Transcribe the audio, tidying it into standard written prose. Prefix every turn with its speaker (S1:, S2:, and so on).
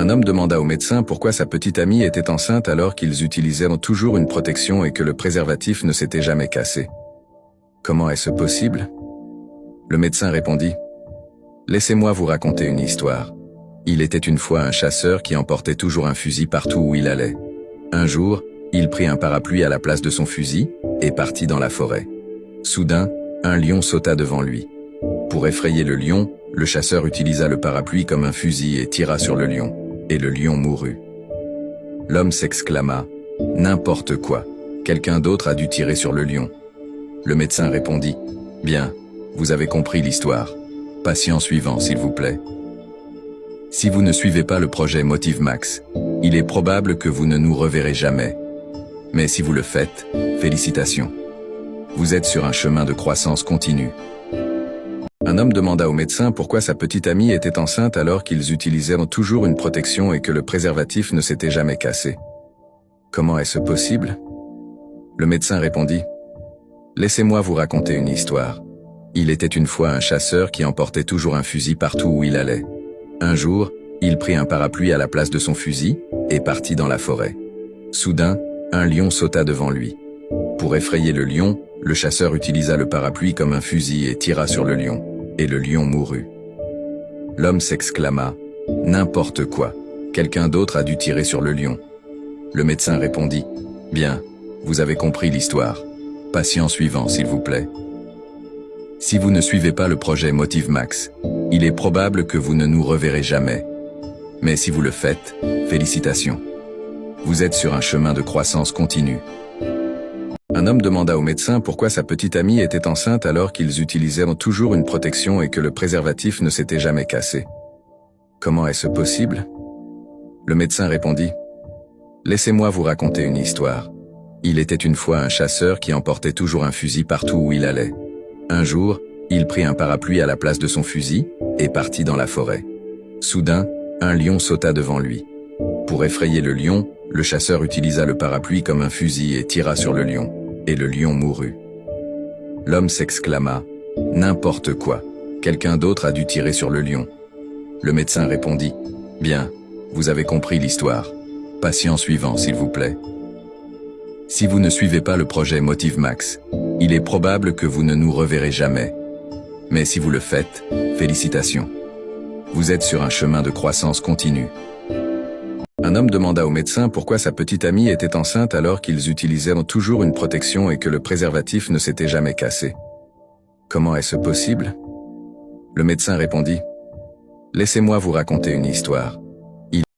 S1: Un homme demanda au médecin pourquoi sa petite amie était enceinte alors qu'ils utilisaient toujours une protection et que le préservatif ne s'était jamais cassé. Comment est-ce possible? Le médecin répondit: Laissez-moi vous raconter une histoire. Il était une fois un chasseur qui emportait toujours un fusil partout où il allait. Un jour, il prit un parapluie à la place de son fusil et partit dans la forêt. Soudain, un lion sauta devant lui. Pour effrayer le lion, le chasseur utilisa le parapluie comme un fusil et tira sur le lion, et le lion mourut. L'homme s'exclama: N'importe quoi, quelqu'un d'autre a dû tirer sur le lion. Le médecin répondit: Bien, vous avez compris l'histoire. Patient suivant, s'il vous plaît. Si vous ne suivez pas le projet MotiveMax, il est probable que vous ne nous reverrez jamais. Mais si vous le faites, félicitations. Vous êtes sur un chemin de croissance continue. Un homme demanda au médecin pourquoi sa petite amie était enceinte alors qu'ils utilisaient toujours une protection et que le préservatif ne s'était jamais cassé. Comment est-ce possible? Le médecin répondit: Laissez-moi vous raconter une histoire. Il était une fois un chasseur qui emportait toujours un fusil partout où il allait. Un jour, il prit un parapluie à la place de son fusil et partit dans la forêt. Soudain, un lion sauta devant lui. Pour effrayer le lion, le chasseur utilisa le parapluie comme un fusil et tira sur le lion, et le lion mourut. L'homme s'exclama: N'importe quoi, quelqu'un d'autre a dû tirer sur le lion. Le médecin répondit: Bien, vous avez compris l'histoire. Patient suivant, s'il vous plaît. Si vous ne suivez pas le projet MotiveMax, il est probable que vous ne nous reverrez jamais. Mais si vous le faites, félicitations. Vous êtes sur un chemin de croissance continue. Un homme demanda au médecin pourquoi sa petite amie était enceinte alors qu'ils utilisaient toujours une protection et que le préservatif ne s'était jamais cassé. Comment est-ce possible? Le médecin répondit: Laissez-moi vous raconter une histoire. Il était une fois un chasseur qui emportait toujours un fusil partout où il allait. Un jour, il prit un parapluie à la place de son fusil et partit dans la forêt. Soudain, un lion sauta devant lui. Pour effrayer le lion, le chasseur utilisa le parapluie comme un fusil et tira sur le lion, et le lion mourut. L'homme s'exclama: N'importe quoi, quelqu'un d'autre a dû tirer sur le lion. Le médecin répondit: Bien, vous avez compris l'histoire. Patient suivant, s'il vous plaît. Si vous ne suivez pas le projet MotiveMax, il est probable que vous ne nous reverrez jamais. Mais si vous le faites, félicitations. Vous êtes sur un chemin de croissance continue. Un homme demanda au médecin pourquoi sa petite amie était enceinte alors qu'ils utilisaient toujours une protection et que le préservatif ne s'était jamais cassé. Comment est-ce possible? Le médecin répondit: Laissez-moi vous raconter une histoire.